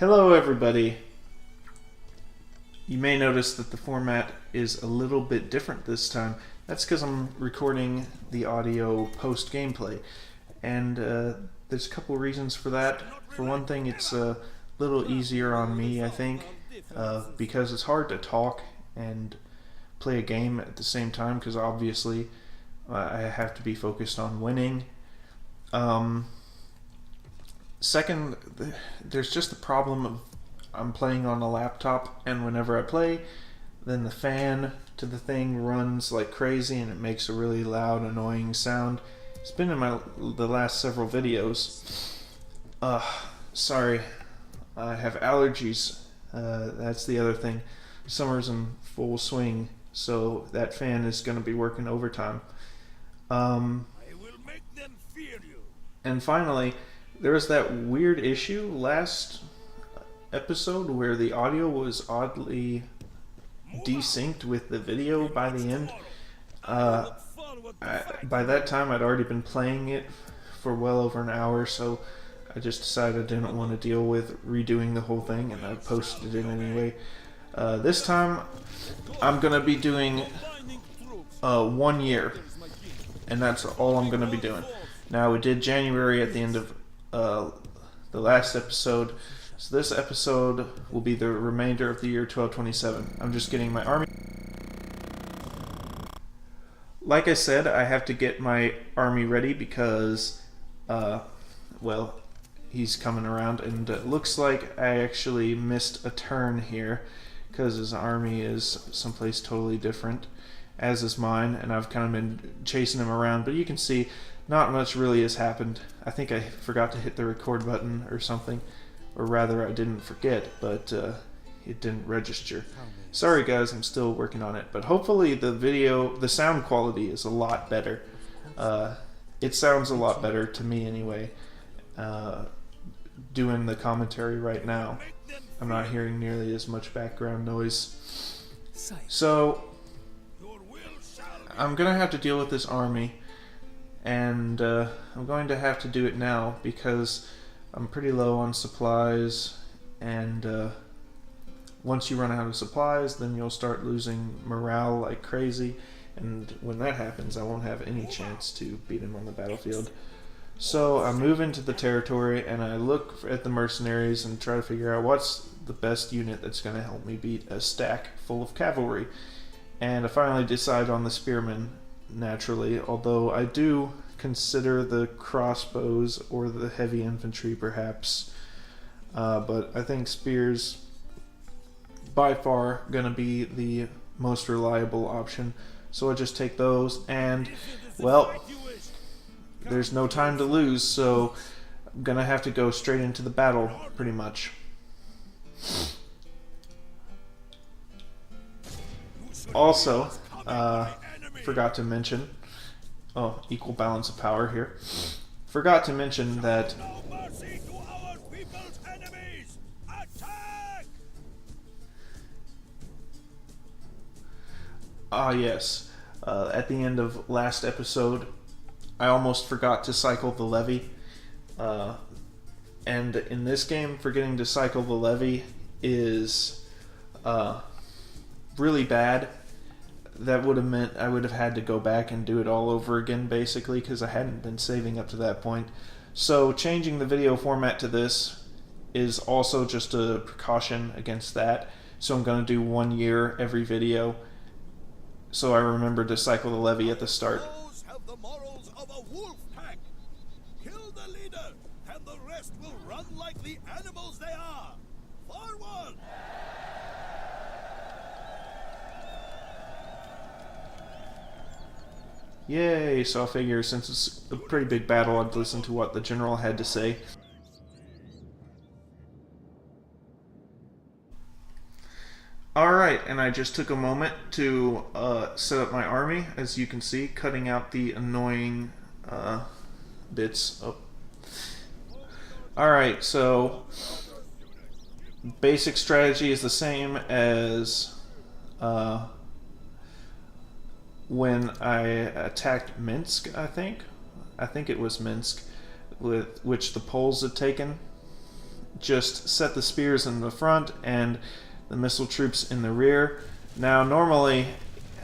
Hello everybody. You may notice that the format is a little bit different this time. That's because I'm recording the audio post-gameplay. And there's a couple reasons for that. For one thing, it's a little easier on me, I think, because it's hard to talk and play a game at the same time, because obviously I have to be focused on winning. Second, there's just the problem of I'm playing on a laptop, and whenever I play, then the fan to the thing runs like crazy and it makes a really loud, annoying sound. It's been in the last several videos. Sorry, I have allergies. That's the other thing. Summer's in full swing, so that fan is going to be working overtime. I will make them fear you. And finally, there was that weird issue last episode where the audio was oddly desynced with the video by the end. By that time, I'd already been playing it for well over an hour, so I just decided I didn't want to deal with redoing the whole thing, and I posted it anyway. This time, I'm going to be doing 1 year, and that's all I'm going to be doing. Now, we did January at the end of the last episode, so this episode will be the remainder of the year 1227. I'm just getting my army. Like I said, I have to get my army ready because, well, he's coming around, and it looks like I actually missed a turn here because his army is someplace totally different, as is mine, and I've kind of been chasing him around, but you can see not much really has happened. I think I forgot to hit the record button or something, or rather I didn't forget, but it didn't register. Sorry guys, I'm still working on it, but hopefully the sound quality is a lot better. It sounds a lot better to me anyway, doing the commentary right now. I'm not hearing nearly as much background noise. So, I'm gonna have to deal with this army, and I'm going to have to do it now because I'm pretty low on supplies, and once you run out of supplies, then you'll start losing morale like crazy, and when that happens, I won't have any chance to beat him on the battlefield. So I move into the territory, and I look at the mercenaries and try to figure out what's the best unit that's going to help me beat a stack full of cavalry. And I finally decide on the spearmen, naturally, although I do consider the crossbows or the heavy infantry perhaps, but I think spears by far gonna be the most reliable option, so I just take those, and well, there's no time to lose, so I'm gonna have to go straight into the battle pretty much. Also, forgot to mention, equal balance of power here. Forgot to mention that yes, at the end of last episode, I almost forgot to cycle the levy. And in this game, forgetting to cycle the levy is really bad. That would have meant I would have had to go back and do it all over again, basically, because I hadn't been saving up to that point. So changing the video format to this is also just a precaution against that. So I'm going to do 1 year every video, so I remember to cycle the levy at the start. Those have the morals of a wolf pack. Kill the leader, and the rest will run like the animals they are. Forward! Yay, so I figure since it's a pretty big battle, I'd listen to what the general had to say. Alright, and I just took a moment to set up my army, as you can see, cutting out the annoying bits. Alright, so basic strategy is the same as when I attacked Minsk, I think it was Minsk, with which the Poles had taken. just set the spears in the front and the missile troops in the rear. Now normally,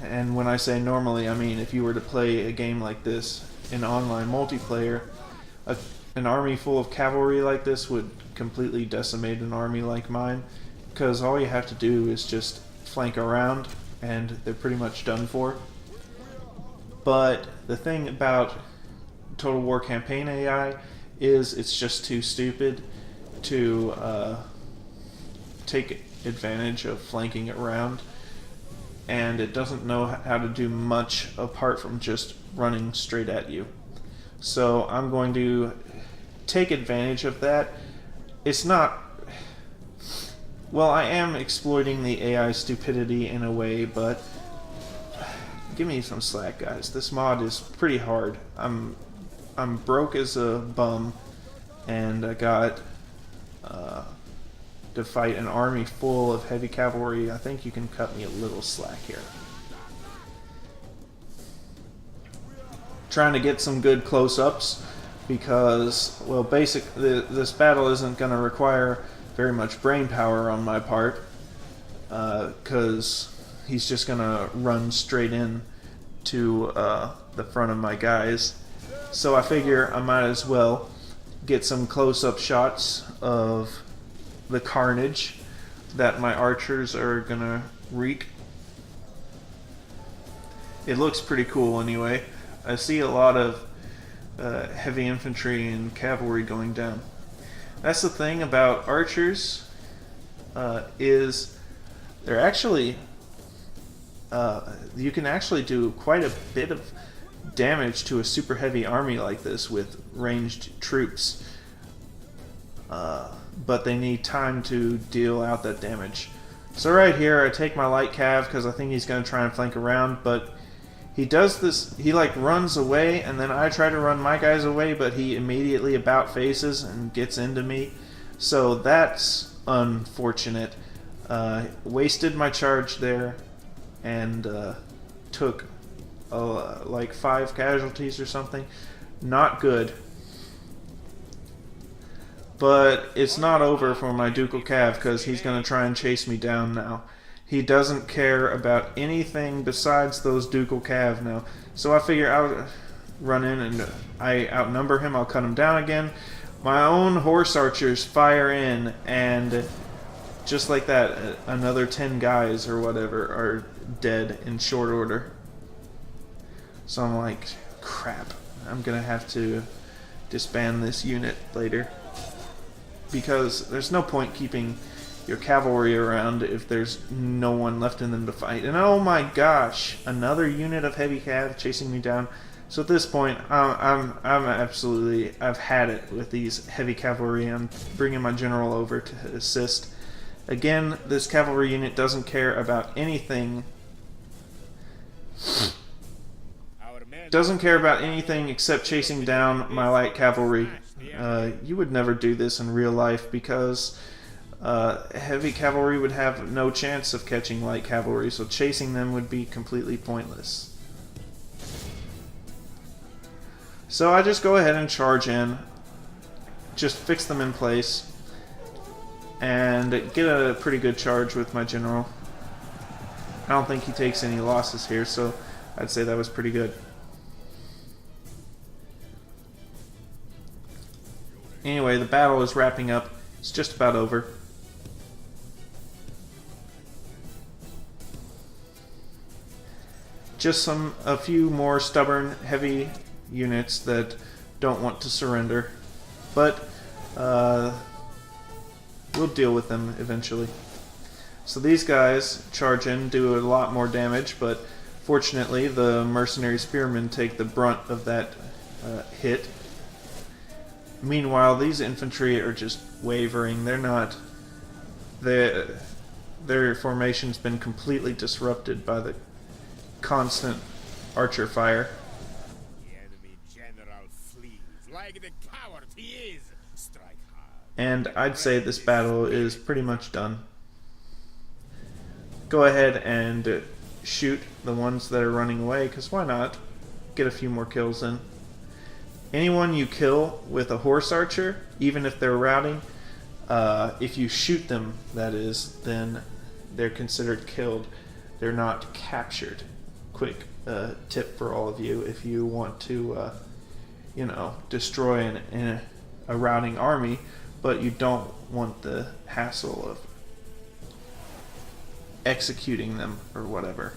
and when I say normally I mean if you were to play a game like this in online multiplayer, an army full of cavalry like this would completely decimate an army like mine, because all you have to do is just flank around and they're pretty much done for. But the thing about Total War Campaign AI is it's just too stupid to take advantage of flanking around, and it doesn't know how to do much apart from just running straight at you. So I'm going to take advantage of that. It's not... Well, I am exploiting the AI stupidity in a way, but give me some slack, guys. This mod is pretty hard. I'm broke as a bum, and I got to fight an army full of heavy cavalry. I think you can cut me a little slack here. Trying to get some good close-ups because, well, this battle isn't going to require very much brain power on my part, because he's just going to run straight in to the front of my guys. So I figure I might as well get some close-up shots of the carnage that my archers are going to wreak. It looks pretty cool anyway. I see a lot of heavy infantry and cavalry going down. That's the thing about archers, is they're actually, you can actually do quite a bit of damage to a super heavy army like this with ranged troops, but they need time to deal out that damage. So right here I take my light cav because I think he's going to try and flank around, but he does this, he like runs away, and then I try to run my guys away, but he immediately about faces and gets into me. So that's unfortunate. Wasted my charge there, and took like 5 casualties or something. Not good. But it's not over for my Ducal Cav, because he's going to try and chase me down now. He doesn't care about anything besides those Ducal Cav now. So I figure I'll run in and I outnumber him. I'll cut him down again. My own horse archers fire in, and just like that, another 10 guys or whatever are dead in short order. So I'm like, crap. I'm going to have to disband this unit later, because there's no point keeping your cavalry around if there's no one left in them to fight. And oh my gosh, another unit of heavy cav chasing me down. So at this point, I'm absolutely, I've had it with these heavy cavalry. I'm bringing my general over to assist. Again, this cavalry unit doesn't care about anything. Doesn't care about anything except chasing down my light cavalry. You would never do this in real life, because heavy cavalry would have no chance of catching light cavalry, so chasing them would be completely pointless. So I just go ahead and charge in, just fix them in place, and get a pretty good charge with my general. I don't think he takes any losses here, so I'd say that was pretty good. Anyway, the battle is wrapping up. It's just about over. Just a few more stubborn, heavy units that don't want to surrender. But we'll deal with them eventually. So these guys charge in, do a lot more damage, but fortunately the mercenary spearmen take the brunt of that hit. Meanwhile, these infantry are just wavering. They're not... Their formation's been completely disrupted by the constant archer fire. The enemy general flees like the coward he is. Strike hard. And I'd say this battle is pretty much done. Go ahead and shoot the ones that are running away, because why not? Get a few more kills in. Anyone you kill with a horse archer, even if they're routing, If you shoot them, that is, then they're considered killed. They're not captured. Quick tip for all of you: if you want to, destroy a routing army, but you don't want the hassle of executing them or whatever,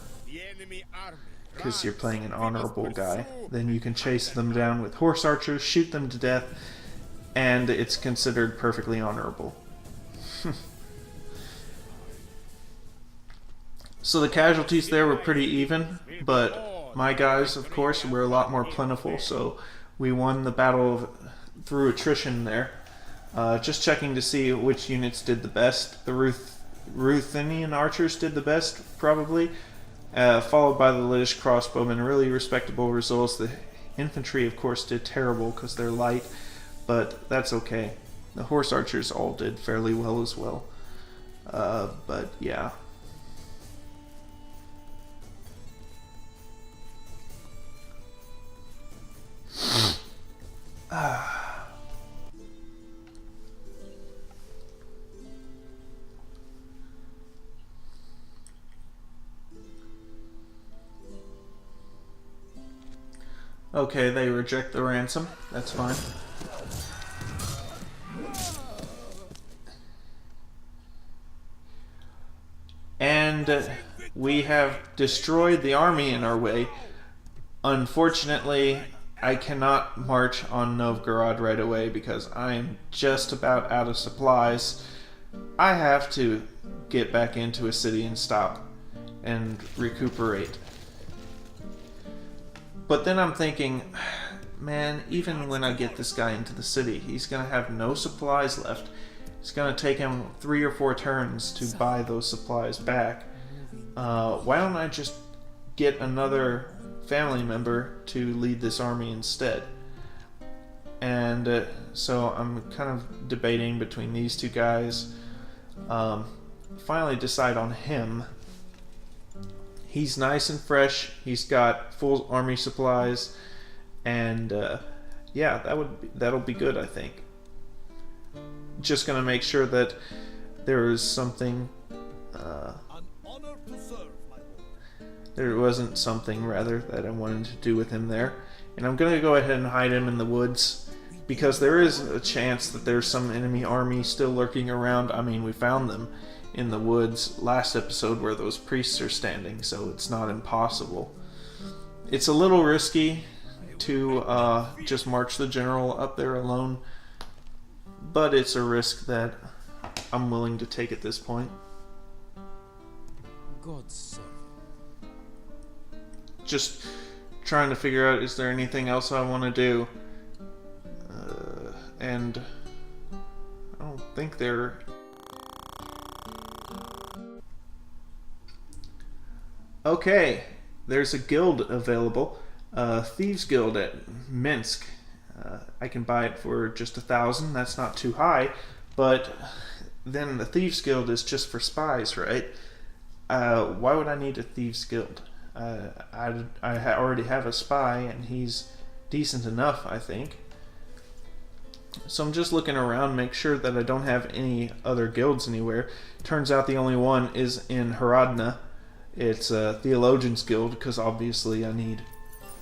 because you're playing an honorable guy, then you can chase them down with horse archers, shoot them to death, and it's considered perfectly honorable. So the casualties there were pretty even, but my guys, of course, were a lot more plentiful, so we won the battle through attrition there. Just checking to see which units did the best. The Ruthenian archers did the best, probably, followed by the Littish crossbowmen. Really respectable results. The infantry, of course, did terrible because they're light, but that's okay. The horse archers all did fairly well as well. But yeah. Okay, they reject the ransom. That's fine. And we have destroyed the army in our way. Unfortunately, I cannot march on Novgorod right away because I am just about out of supplies. I have to get back into a city and stop and recuperate. But then I'm thinking, man, even when I get this guy into the city, he's going to have no supplies left. It's going to take him 3 or 4 turns to buy those supplies back. Why don't I just get another family member to lead this army instead? And so I'm kind of debating between these two guys. Finally decide on him. He's nice and fresh. He's got full army supplies, and yeah, that'll be good, I think. Just gonna make sure that there is something. There wasn't something, rather, that I wanted to do with him there, and I'm gonna go ahead and hide him in the woods because there is a chance that there's some enemy army still lurking around. I mean, we found them in the woods last episode where those priests are standing, so it's not impossible. It's a little risky to just march the general up there alone, but it's a risk that I'm willing to take at this point. Just trying to figure out, is there anything else I want to do? And I don't think there... Okay, there's a guild available, Thieves Guild at Minsk. I can buy it for just 1,000. That's not too high, but then the Thieves Guild is just for spies, right? Why would I need a Thieves Guild? I already have a spy, and he's decent enough, I think. So I'm just looking around, make sure that I don't have any other guilds anywhere. Turns out the only one is in Hradna. It's a Theologian's Guild, because obviously I need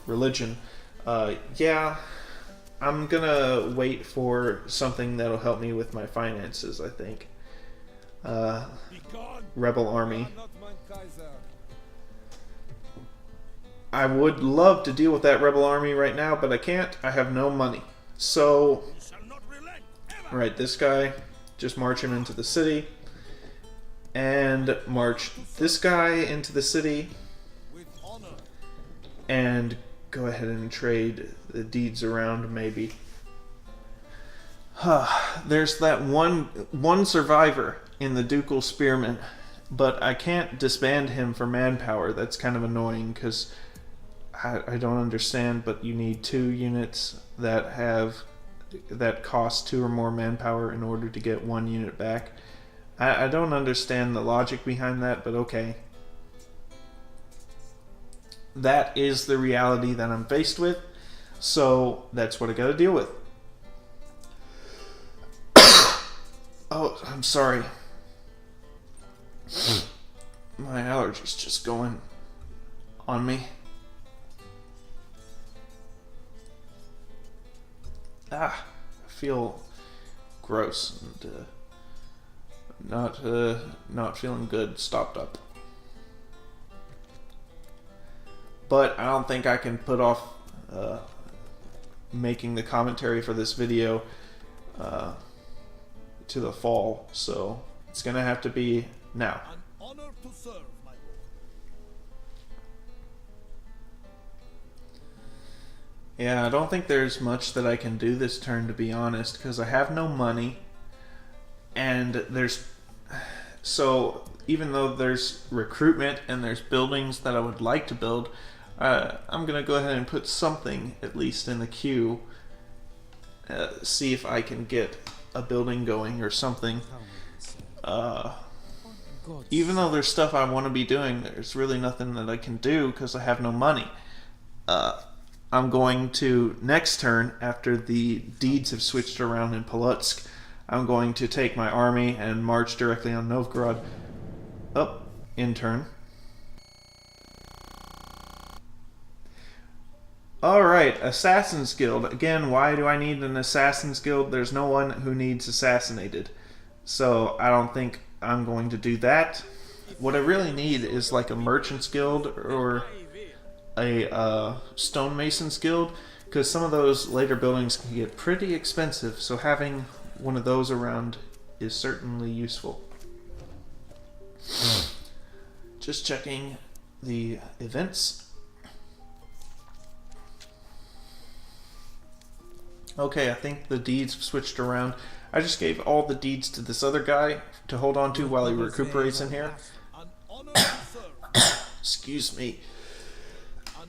religion. Yeah, I'm gonna wait for something that'll help me with my finances, I think. Rebel Army. I would love to deal with that Rebel Army right now, but I can't. I have no money. So, right, this guy, just march him into the city. And march this guy into the city, and go ahead and trade the deeds around, maybe. There's that one survivor in the Ducal Spearman, but I can't disband him for manpower. That's kind of annoying, because I don't understand, but you need 2 units that cost 2 or more manpower in order to get 1 unit back. I don't understand the logic behind that, but okay. That is the reality that I'm faced with, so that's what I gotta deal with. Oh, I'm sorry. My allergies just going on me. I feel gross and not feeling good. Stopped up. But I don't think I can put off making the commentary for this video to the fall, so it's gonna have to be now. An honor to serve, my lord. Yeah, I don't think there's much that I can do this turn, to be honest, because I have no money, and so even though there's recruitment and there's buildings that I would like to build, I'm gonna go ahead and put something at least in the queue, see if I can get a building going or something. Even though there's stuff I want to be doing, there's really nothing that I can do because I have no money. I'm going to, next turn, after the deeds have switched around in Polotsk, I'm going to take my army and march directly on Novgorod. Oh, in turn. Alright, Assassin's Guild. Again, why do I need an Assassin's Guild? There's no one who needs assassinated. So I don't think I'm going to do that. What I really need is like a Merchant's Guild or a Stonemason's Guild, because some of those later buildings can get pretty expensive, so having one of those around is certainly useful. Just checking the events. Okay, I think the deeds have switched around. I just gave all the deeds to this other guy to hold on to while he recuperates in here. An honor to serve. Excuse me.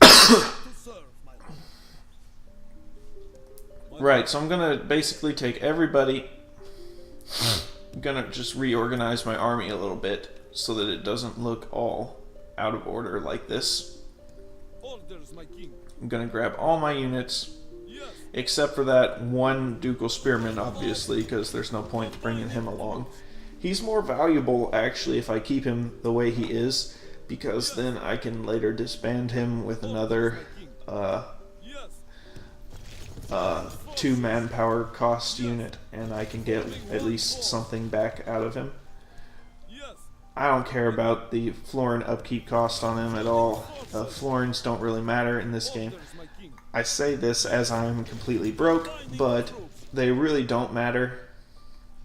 An honor to serve, my lord. Right, so I'm gonna basically take everybody. I'm gonna just reorganize my army a little bit so that it doesn't look all out of order like this. Orders, my king. I'm gonna grab all my units, Yes. except for that one Ducal Spearman, obviously, because there's no point bringing him along. He's more valuable, actually, if I keep him the way he is, because then I can later disband him with another Yes. 2 manpower cost unit, and I can get at least something back out of him. Yes. I don't care about the florin upkeep cost on him at all. Florins don't really matter in this game. Orders, my king. I say this as I'm completely broke, but they really don't matter,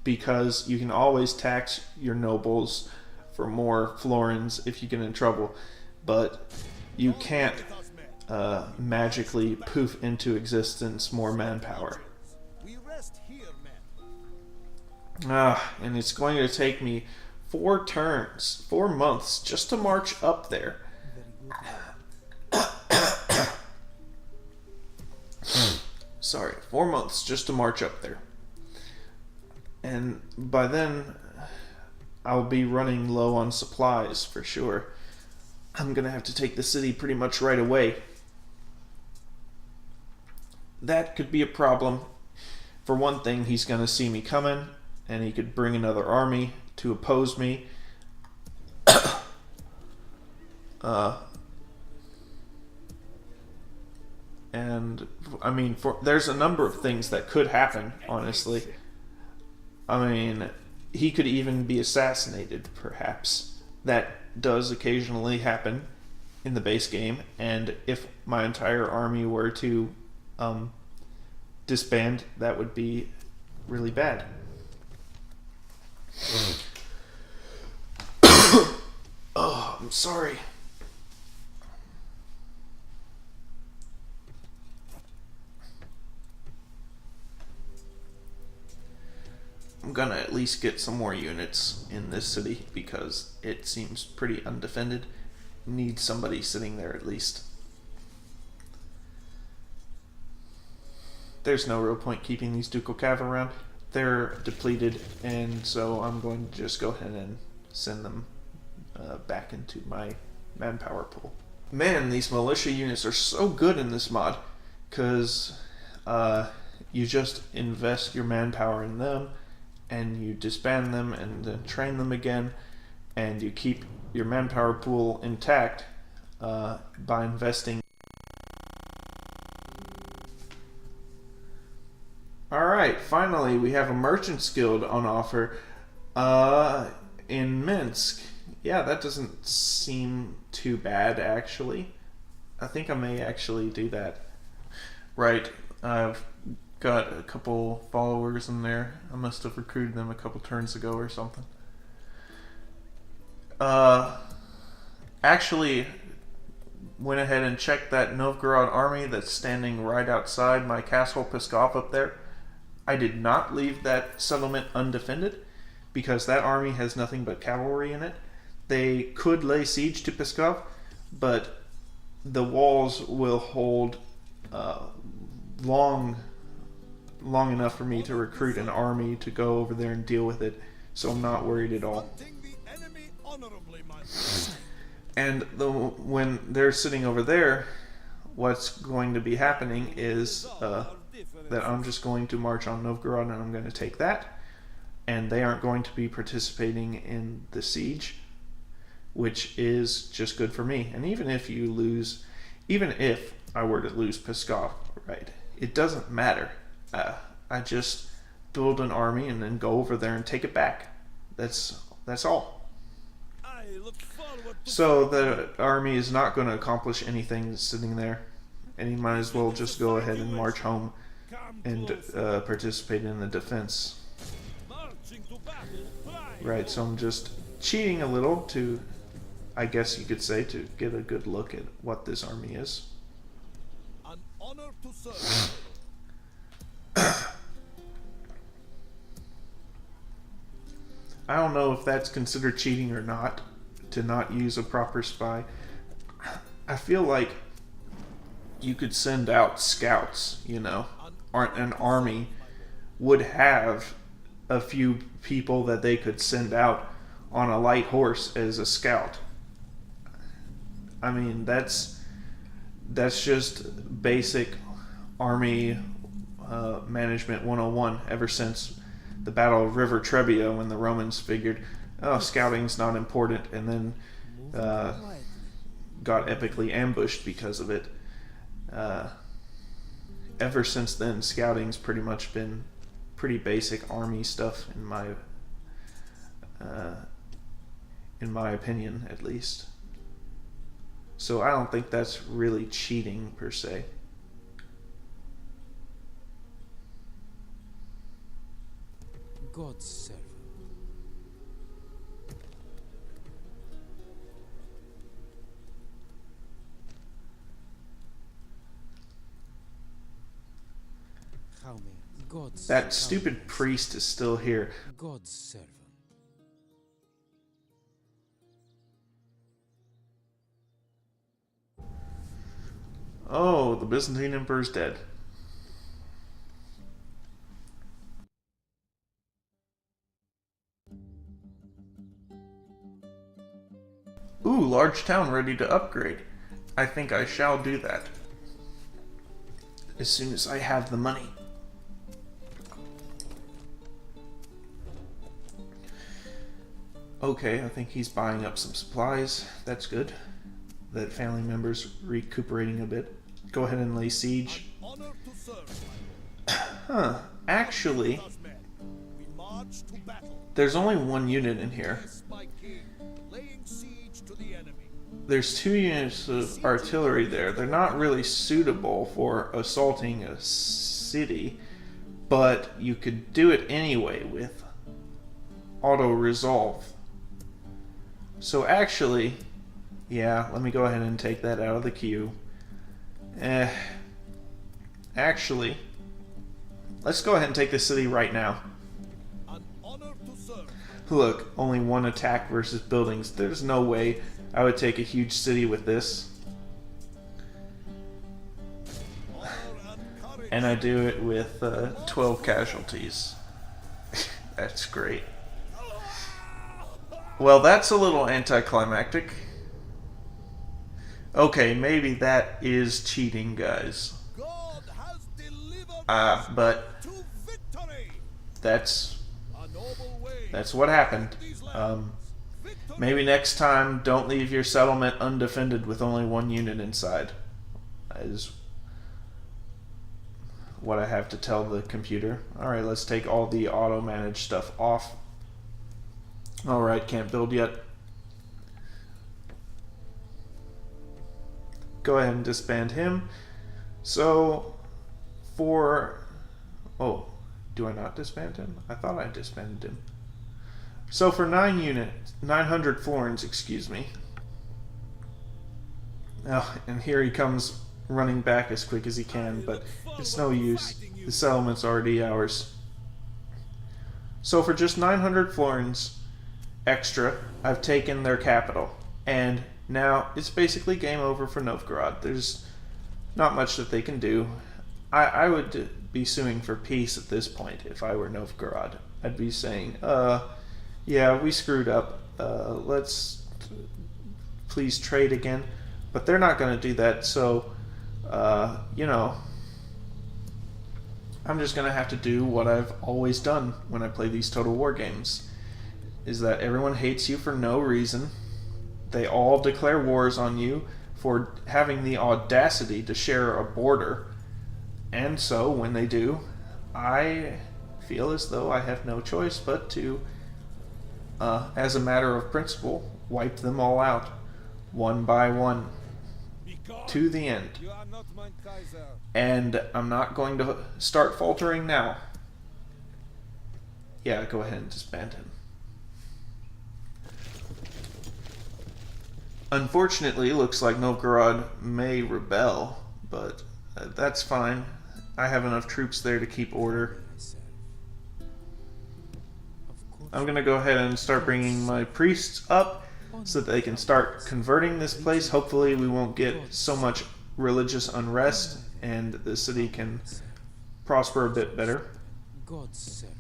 because you can always tax your nobles for more florins if you get in trouble, but you can't magically poof into existence more manpower. We rest here, men. And it's going to take me 4 turns, 4 months, just to march up there. Sorry, 4 months just to march up there. And by then, I'll be running low on supplies for sure. I'm gonna have to take the city pretty much right away. That could be a problem. For one thing, he's gonna see me coming, and he could bring another army to oppose me. And I mean, there's a number of things that could happen, honestly. I mean, he could even be assassinated, perhaps. That does occasionally happen in the base game, and if my entire army were to disband, that would be really bad. Oh, I'm sorry. I'm gonna at least get some more units in this city because it seems pretty undefended. Need somebody sitting there at least. There's no real point keeping these Ducal Cav around. They're depleted, and so I'm going to just go ahead and send them back into my manpower pool. Man, these militia units are so good in this mod, because you just invest your manpower in them, and you disband them and then train them again, and you keep your manpower pool intact by investing. Alright, finally we have a Merchants Guild on offer in Minsk. Yeah, that doesn't seem too bad, actually. I think I may actually do that. Right, I've got a couple followers in there. I must have recruited them a couple turns ago or something. Actually went ahead and checked that Novgorod army that's standing right outside my castle Pskov up there. I did not leave that settlement undefended because that army has nothing but cavalry in it. They could lay siege to Pskov, but the walls will hold long enough for me to recruit an army to go over there and deal with it, so I'm not worried at all. And when they're sitting over there, what's going to be happening is that I'm just going to march on Novgorod and I'm going to take that, and they aren't going to be participating in the siege, which is just good for me. And even if I were to lose Pskov, right, it doesn't matter. I just build an army and then go over there and take it back. That's all. So the army is not going to accomplish anything sitting there, and you might as well just go ahead and march home and participate in the defense. Right, so I'm just cheating a little to, I guess you could say, to get a good look at what this army is. An honor to serve. I don't know if that's considered cheating or not, to not use a proper spy. I feel like you could send out scouts, you know, or an army would have a few people that they could send out on a light horse as a scout. I mean, that's just basic army management 101 ever since the Battle of River Trebia, when the Romans figured, oh, scouting's not important, and then got epically ambushed because of it. Ever since then, scouting's pretty much been pretty basic army stuff in my opinion, at least. So I don't think that's really cheating per se. God's servant. How may God's That stupid priest is still here. God's servant. Oh, the Byzantine Emperor's dead. Ooh, large town ready to upgrade. I think I shall do that as soon as I have the money. Okay, I think he's buying up some supplies. That's good. That family member's recuperating a bit. Go ahead and lay siege. Huh. Actually, there's only one unit in here. There's 2 units of artillery there. They're not really suitable for assaulting a city, but you could do it anyway with auto-resolve. So actually, yeah, let me go ahead and take that out of the queue. Actually, let's go ahead and take this city right now. Look, only 1 attack versus buildings. There's no way I would take a huge city with this. And I do it with 12 casualties. That's great. Well, that's a little anticlimactic. Okay, maybe that is cheating, guys. But that's noble way. that's what happened. These lands. Victory. Maybe next time, don't leave your settlement undefended with only one unit inside. That is what I have to tell the computer. Alright, let's take all the auto-managed stuff off. Alright, can't build yet. Go ahead and disband him. So, for... Oh, do I not disband him? I thought I disbanded him. So for 900 florins, excuse me. Oh, and here he comes running back as quick as he can, but it's no use. The settlement's already ours. So for just 900 florins extra, I've taken their capital. And now it's basically game over for Novgorod. There's not much that they can do. I would be suing for peace at this point if I were Novgorod. I'd be saying, yeah, we screwed up. Let's please trade again. But they're not going to do that, so, you know, I'm just going to have to do what I've always done when I play these Total War games, is that everyone hates you for no reason. They all declare wars on you for having the audacity to share a border. And so, when they do, I feel as though I have no choice but to, as a matter of principle, wipe them all out, one by one, to the end. You are not my Kaiser. And I'm not going to start faltering now. Yeah, go ahead and disband him. Unfortunately, it looks like Novgorod may rebel, but that's fine. I have enough troops there to keep order. I'm going to go ahead and start bringing my priests up so that they can start converting this place. Hopefully we won't get so much religious unrest and the city can prosper a bit better. God's servant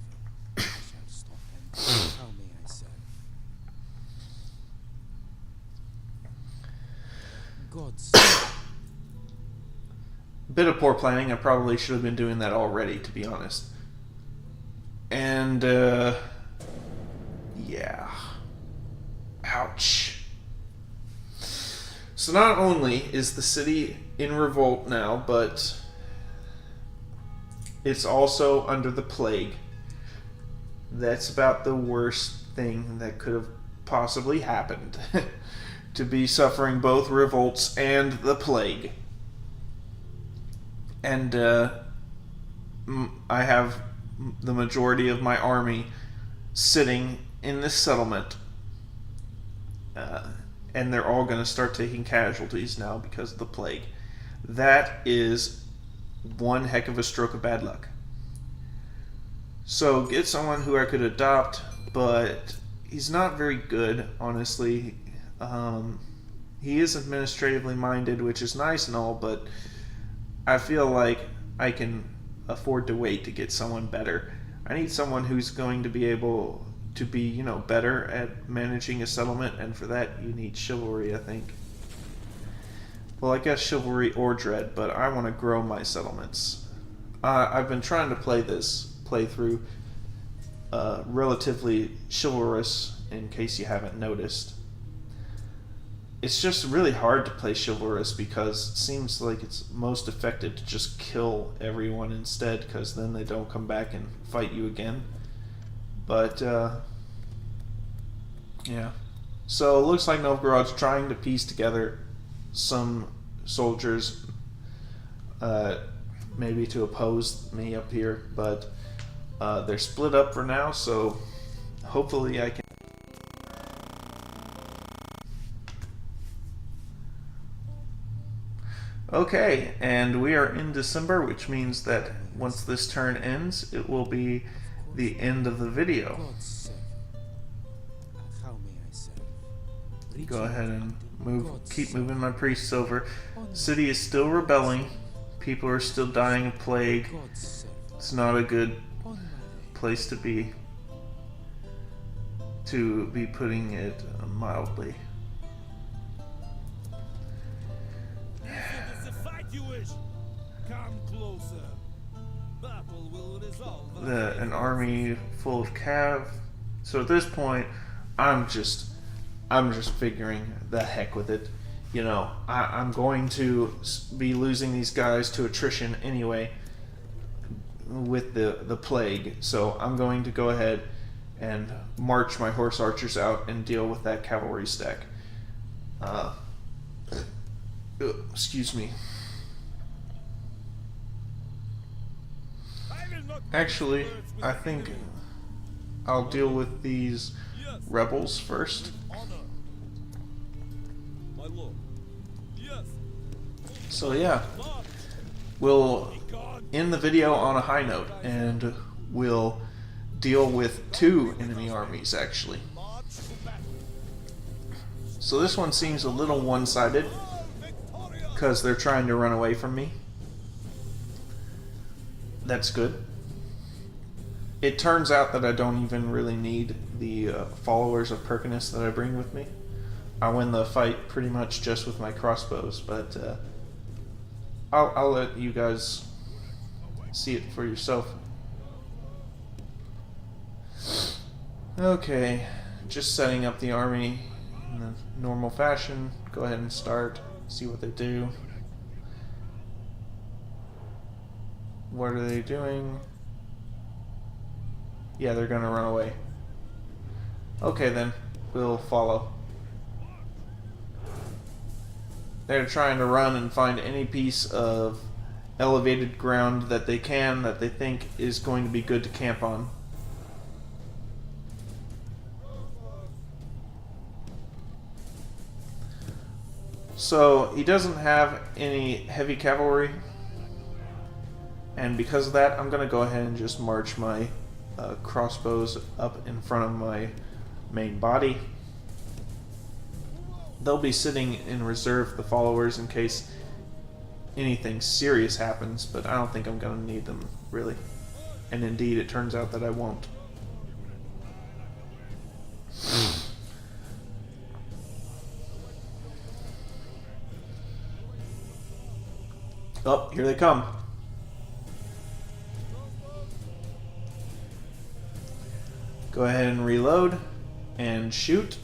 shall stop and how may I serve? God's servant. Bit of poor planning. I probably should have been doing that already, to be honest. And, yeah. Ouch. So not only is the city in revolt now, but it's also under the plague. That's about the worst thing that could have possibly happened. To be suffering both revolts and the plague. And I have the majority of my army sitting in this settlement. And they're all going to start taking casualties now because of the plague. That is one heck of a stroke of bad luck. So get someone who I could adopt, but he's not very good, honestly. He is administratively minded, which is nice and all, but I feel like I can afford to wait to get someone better. I need someone who's going to be able to be, you know, better at managing a settlement, and for that you need chivalry, I think. Well, I guess chivalry or dread, but I want to grow my settlements. I've been trying to play this playthrough relatively chivalrous, in case you haven't noticed. It's just really hard to play chivalrous because it seems like it's most effective to just kill everyone instead, because then they don't come back and fight you again. But, yeah. So it looks like Novgorod's trying to piece together some soldiers, maybe to oppose me up here, but they're split up for now, so hopefully I can... Okay, and we are in December, which means that once this turn ends, it will be the end of the video. God's servant. How may I serve? Go ahead and keep moving my priests over. City is still rebelling. People are still dying of plague. God's servant. It's not a good On my way. place to be putting it mildly. Is it a fight you wish? Come closer. battle will resolve an army full of cav. So at this point, I'm just figuring the heck with it. You know, I'm going to be losing these guys to attrition anyway with the plague. So I'm going to go ahead and march my horse archers out and deal with that cavalry stack. Excuse me. Actually, I think I'll deal with these rebels first. My lord. Yes. So yeah, we'll end the video on a high note, and we'll deal with 2 enemy armies actually. So this one seems a little one-sided because they're trying to run away from me. That's good. It turns out that I don't even really need the followers of Perkinus that I bring with me. I win the fight pretty much just with my crossbows, but I'll let you guys see it for yourself. Okay, just setting up the army in the normal fashion. Go ahead and start, see what they do. What are they doing? Yeah, they're gonna run away. Okay then, we'll follow. They're trying to run and find any piece of elevated ground that they can, that they think is going to be good to camp on. So he doesn't have any heavy cavalry, and because of that, I'm going to go ahead and just march my crossbows up in front of my main body. They'll be sitting in reserve, the followers, in case anything serious happens, but I don't think I'm going to need them, really. And indeed, it turns out that I won't. Oh, here they come. Go ahead and reload and shoot.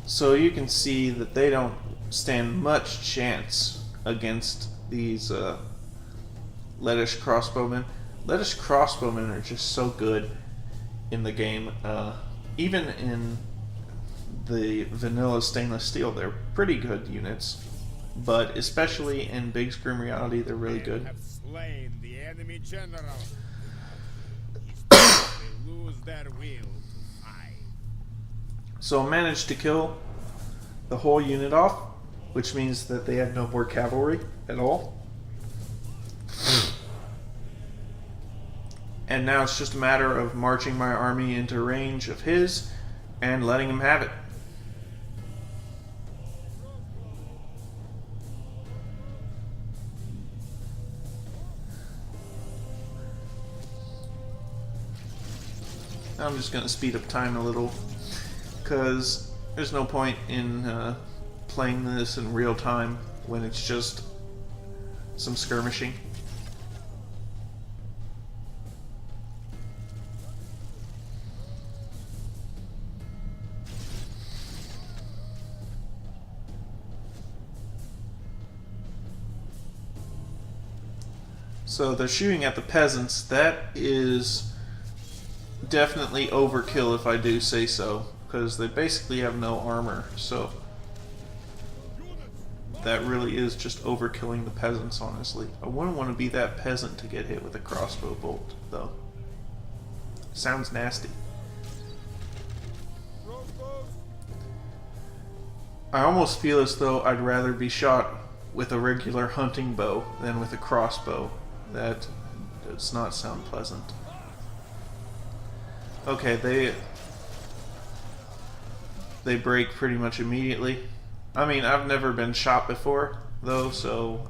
So you can see that they don't stand much chance against these Lettish crossbowmen. Lettish crossbowmen are just so good in the game. Even in the vanilla stainless steel, they're pretty good units. But especially in Big Scream Reality, they're really good. Have slain the enemy general. They lose their will to fight. So I managed to kill the whole unit off, which means that they have no more cavalry at all. And now it's just a matter of marching my army into range of his and letting him have it. I'm just going to speed up time a little, because there's no point in playing this in real time when it's just some skirmishing. So they're shooting at the peasants. That is definitely overkill, if I do say so, because they basically have no armor. So that really is just overkilling the peasants, honestly. I wouldn't want to be that peasant to get hit with a crossbow bolt, though. Sounds nasty. I almost feel as though I'd rather be shot with a regular hunting bow than with a crossbow. That does not sound pleasant. Okay, they break pretty much immediately. I mean, I've never been shot before, though, so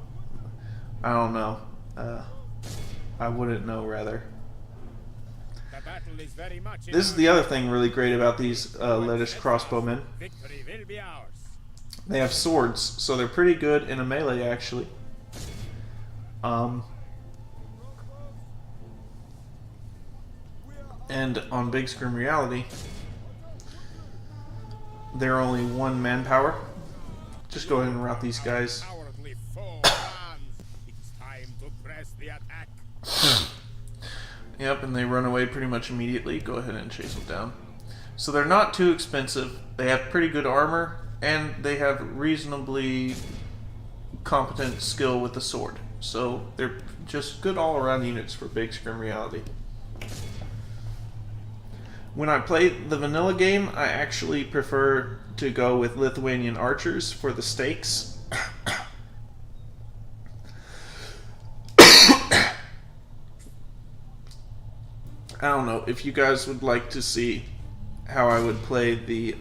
I don't know. I wouldn't know, rather. The battle battle is very much in This is our the other thing really great about these Lettish crossbowmen. Victory will be ours. They have swords, so they're pretty good in a melee, actually. And on Big Screen Reality, they're only 1 manpower. Just go ahead and rout these guys. Cowardly foe runs. It's time to press the attack. Yep, and they run away pretty much immediately. Go ahead and chase them down. So they're not too expensive. They have pretty good armor, and they have reasonably competent skill with the sword. So they're just good all-around units for Big Screen Reality. When I play the vanilla game, I actually prefer to go with Lithuanian archers for the stakes. I don't know if you guys would like to see how I would play the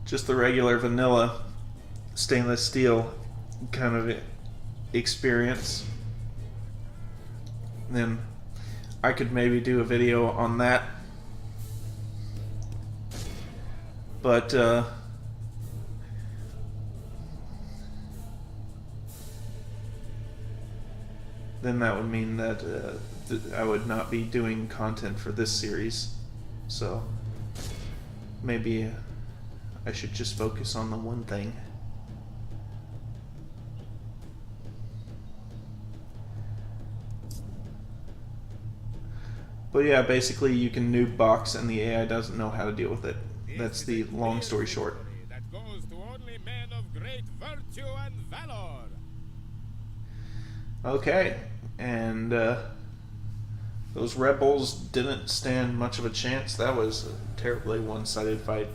just the regular vanilla stainless steel kind of experience. Then I could maybe do a video on that. But then that would mean that I would not be doing content for this series. So maybe I should just focus on the one thing. But yeah, basically you can noob box and the AI doesn't know how to deal with it. That's the long story short. That goes to only men of great virtue and valor. Okay, and those rebels didn't stand much of a chance. That was a terribly one-sided fight.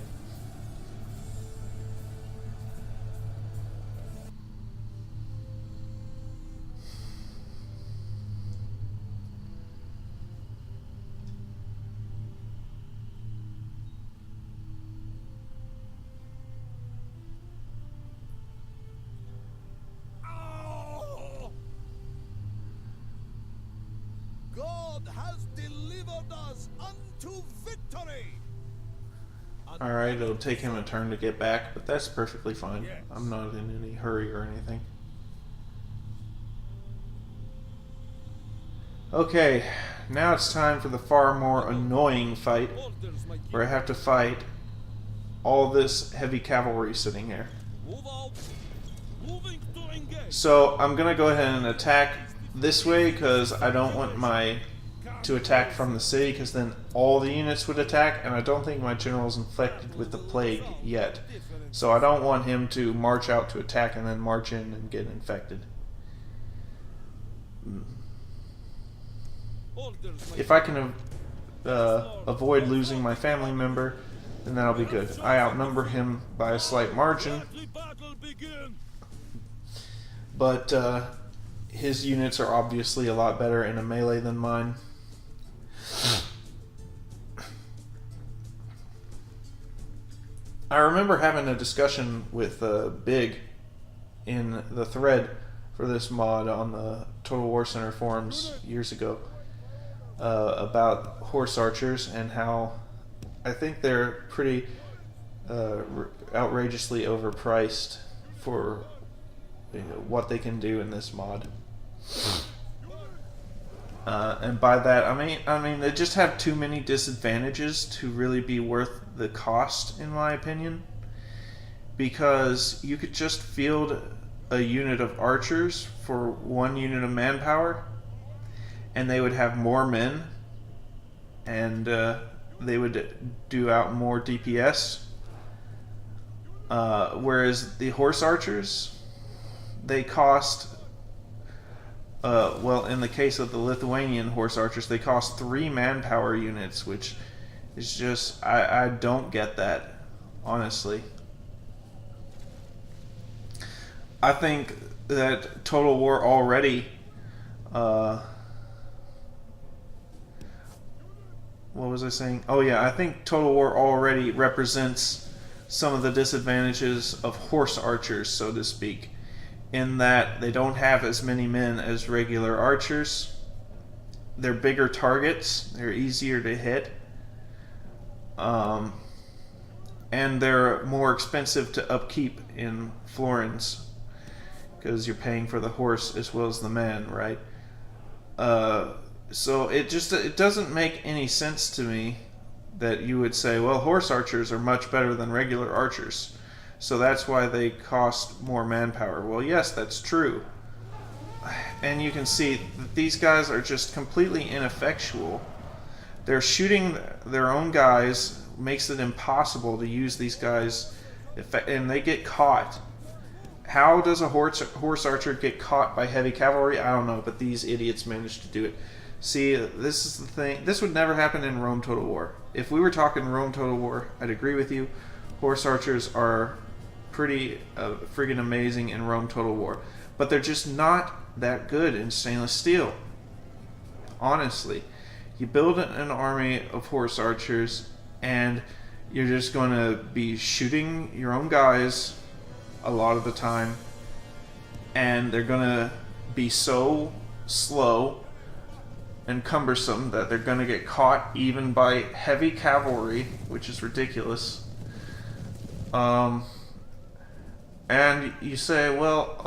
God has delivered us unto victory. Alright, it'll take him a turn to get back, but that's perfectly fine. I'm not in any hurry or anything. Okay, now it's time for the far more annoying fight, where I have to fight all this heavy cavalry sitting here. So I'm gonna go ahead and attack this way because I don't want to attack from the city, because then all the units would attack, and I don't think my general's infected with the plague yet. So I don't want him to march out to attack and then march in and get infected. If I can avoid losing my family member, then that'll be good. I outnumber him by a slight margin, but his units are obviously a lot better in a melee than mine. I remember having a discussion with Big in the thread for this mod on the Total War Center forums years ago about horse archers and how I think they're pretty outrageously overpriced for what they can do in this mod. And by that I mean they just have too many disadvantages to really be worth the cost, in my opinion, because you could just field a unit of archers for 1 unit of manpower and they would have more men and they would do out more DPS, whereas the horse archers, they cost well, in the case of the Lithuanian horse archers, they cost 3 manpower units, which is just, I don't get that, honestly. I think that Total War already, what was I saying? Oh yeah, I think Total War already represents some of the disadvantages of horse archers, so to speak, in that they don't have as many men as regular archers, they're bigger targets. They're easier to hit. And they're more expensive to upkeep in florins because you're paying for the horse as well as the man, right? So it doesn't make any sense to me that you would say, well, horse archers are much better than regular archers, so that's why they cost more manpower. Well, yes, that's true. And you can see that these guys are just completely ineffectual. They're shooting their own guys, makes it impossible to use these guys, and they get caught. How does a horse archer get caught by heavy cavalry? I don't know, but these idiots managed to do it. See, this is the thing. This would never happen in Rome Total War. If we were talking Rome Total War, I'd agree with you. Horse archers are pretty friggin' amazing in Rome Total War. But they're just not that good in stainless steel. Honestly. You build an army of horse archers, and you're just going to be shooting your own guys a lot of the time, and they're going to be so slow and cumbersome that they're going to get caught even by heavy cavalry, which is ridiculous. And you say, well,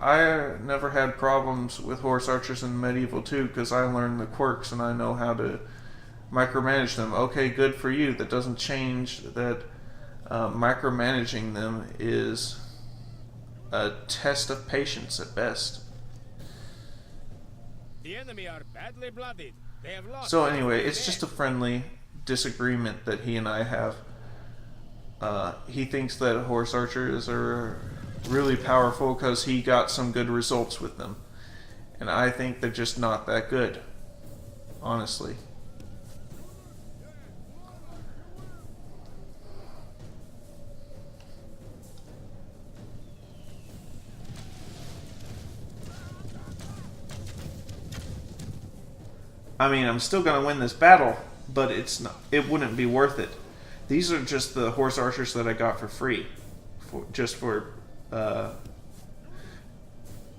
I never had problems with horse archers in Medieval 2 because I learned the quirks and I know how to micromanage them. Okay, good for you. That doesn't change that micromanaging them is a test of patience at best. The enemy are badly blooded. They have lost. So anyway, it's just a friendly disagreement that he and I have. He thinks that horse archers are really powerful because he got some good results with them. And I think they're just not that good, honestly. I mean, I'm still going to win this battle, but it wouldn't be worth it. These are just the horse archers that I got for free, just for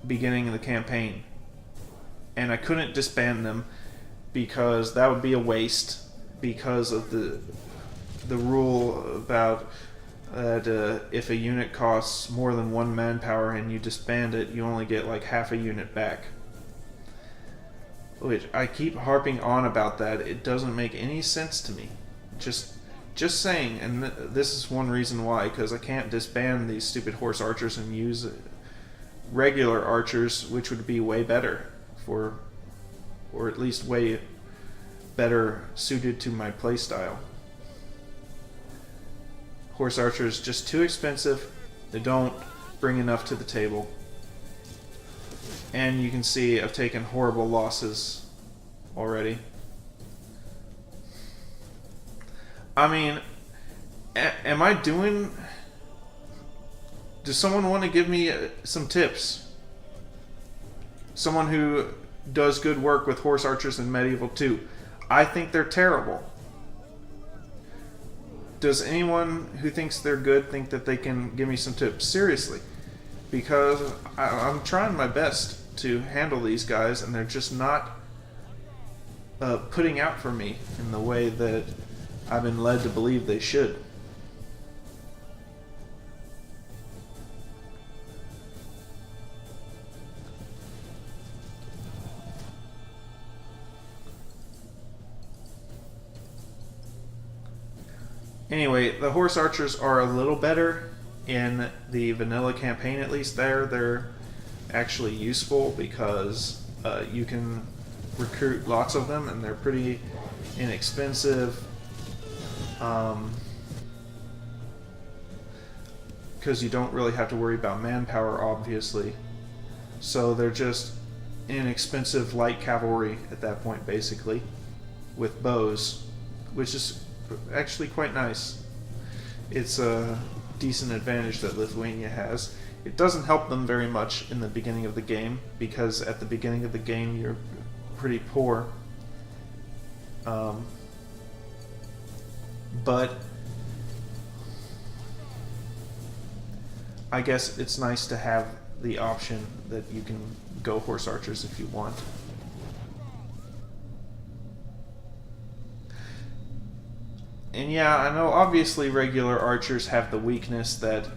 beginning of the campaign. And I couldn't disband them because that would be a waste because of the rule about that if a unit costs more than 1 manpower and you disband it, you only get like half a unit back. Which I keep harping on about that. It doesn't make any sense to me. Just saying, and this is one reason why, because I can't disband these stupid horse archers and use regular archers, which would be way better or at least way better suited to my playstyle. Horse archers just too expensive. They don't bring enough to the table. And you can see I've taken horrible losses already. I mean, am I doing... Does someone want to give me some tips? Someone who does good work with horse archers in Medieval 2. I think they're terrible. Does anyone who thinks they're good think that they can give me some tips? Seriously. Because I'm trying my best to handle these guys, and they're just not putting out for me in the way that I've been led to believe they should. Anyway, the horse archers are a little better in the vanilla campaign, at least they're actually useful because you can recruit lots of them and they're pretty inexpensive because you don't really have to worry about manpower, obviously. So they're just inexpensive light cavalry at that point, basically, with bows, which is actually quite nice. It's a decent advantage that Lithuania has. It doesn't help them very much in the beginning of the game, because at the beginning of the game you're pretty poor. But I guess it's nice to have the option that you can go horse archers if you want. And yeah, I know obviously regular archers have the weakness that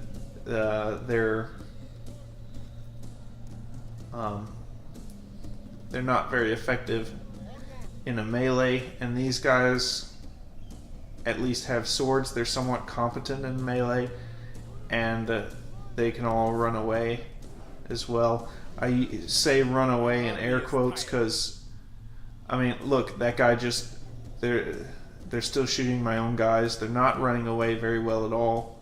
they're not very effective in a melee, and these guys at least have swords. They're somewhat competent in melee, and they can all run away as well. I say run away in air quotes because, I mean, look, that guy just, they're still shooting my own guys. They're not running away very well at all.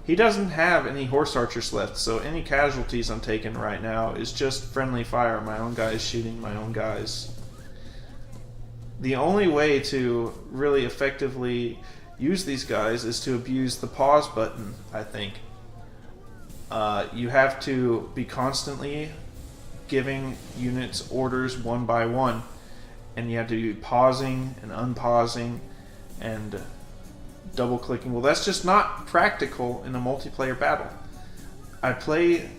He doesn't have any horse archers left, so any casualties I'm taking right now is just friendly fire. My own guys shooting my own guys. The only way to really effectively use these guys is to abuse the pause button, I think. You have to be constantly giving units orders one by one, and you have to be pausing and unpausing and double clicking. Well, that's just not practical in a multiplayer battle. I play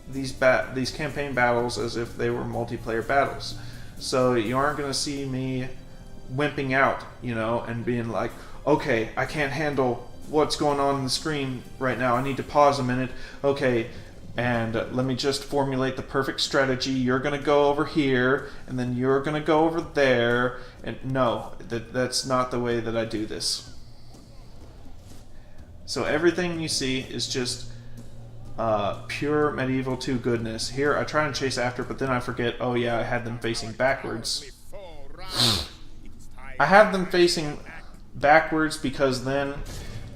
these campaign battles as if they were multiplayer battles, so you aren't going to see me wimping out, you know, and being like, okay, I can't handle what's going on the screen right now, I need to pause a minute, okay, and let me just formulate the perfect strategy. You're going to go over here, and then you're going to go over there, and no, that's not the way that I do this. So everything you see is just pure Medieval 2 goodness. Here I try and chase after, but then I forget, oh yeah, I had them facing backwards. I have them facing backwards because then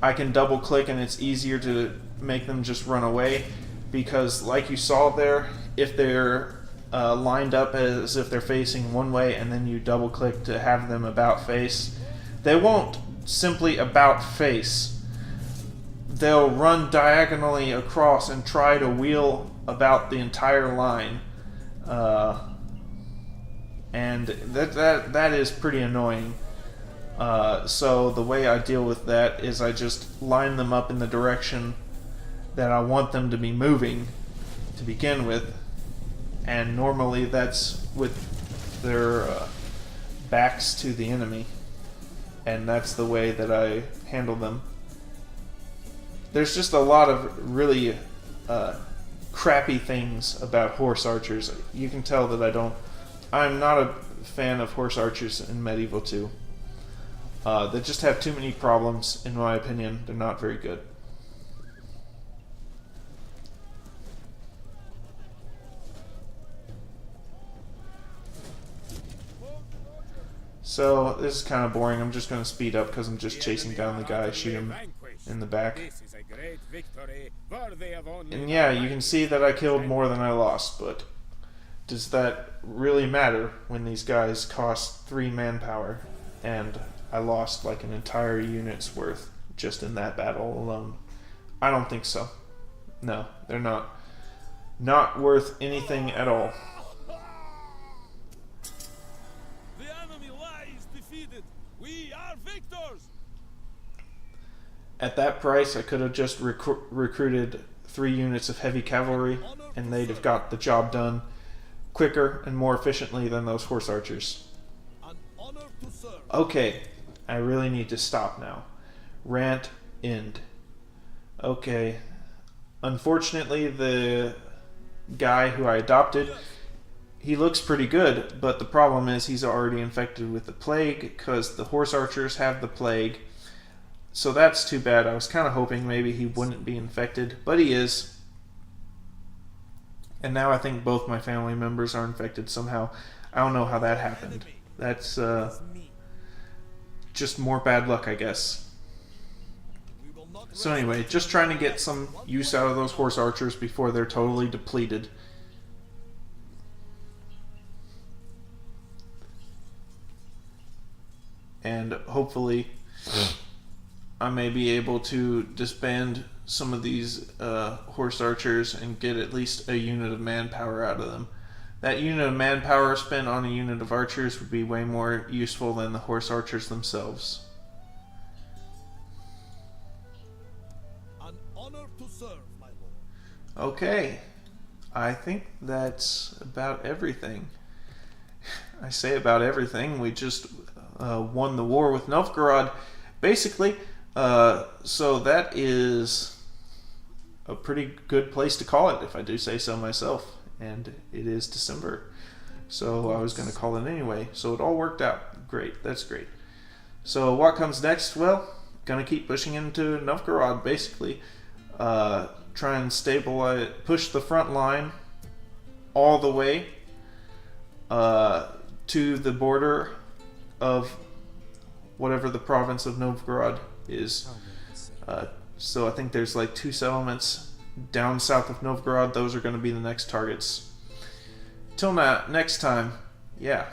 I can double click and it's easier to make them just run away, because like you saw there, if they're lined up as if they're facing one way and then you double click to have them about face, they won't simply about face. They'll run diagonally across and try to wheel about the entire line, and that is pretty annoying. So the way I deal with that is I just line them up in the direction that I want them to be moving to begin with, and normally that's with their backs to the enemy, and that's the way that I handle them. There's just a lot of really crappy things about horse archers. You can tell that I'm not a fan of horse archers in Medieval 2. They just have too many problems, in my opinion. They're not very good. So this is kind of boring. I'm just going to speed up because I'm just chasing down the guy, shoot him in the back. And yeah, you can see that I killed more than I lost, but does that really matter when these guys cost 3 manpower and I lost like an entire unit's worth just in that battle alone? I don't think so. No, they're not worth anything at all. The enemy lies defeated. We are victors. At that price, I could have just recruited 3 units of heavy cavalry, and they'd have got the job done quicker and more efficiently than those horse archers. An honor to serve. Okay, I really need to stop now. Rant end. Okay. Unfortunately, the guy who I adopted, he looks pretty good, but the problem is he's already infected with the plague because the horse archers have the plague. So that's too bad. I was kind of hoping maybe he wouldn't be infected, but he is. And now I think both my family members are infected somehow. I don't know how that happened. That's just more bad luck, I guess. So anyway, just trying to get some use out of those horse archers before they're totally depleted. And hopefully I may be able to disband some of these horse archers and get at least a unit of manpower out of them. That unit of manpower spent on a unit of archers would be way more useful than the horse archers themselves. An honor to serve, my lord. Okay, I think that's about everything. I say about everything. We just won the war with Novgorod, basically. So that is a pretty good place to call it, if I do say so myself. And it is December, so I was going to call it anyway. So it all worked out. Great, that's great. So what comes next? Well, gonna keep pushing into Novgorod, basically. Try and stabilize, push the front line all the way to the border of whatever the province of Novgorod is. Tell me, I said. So I think there's like 2 settlements down south of Novgorod. Those are going to be the next targets. Till next time, yeah.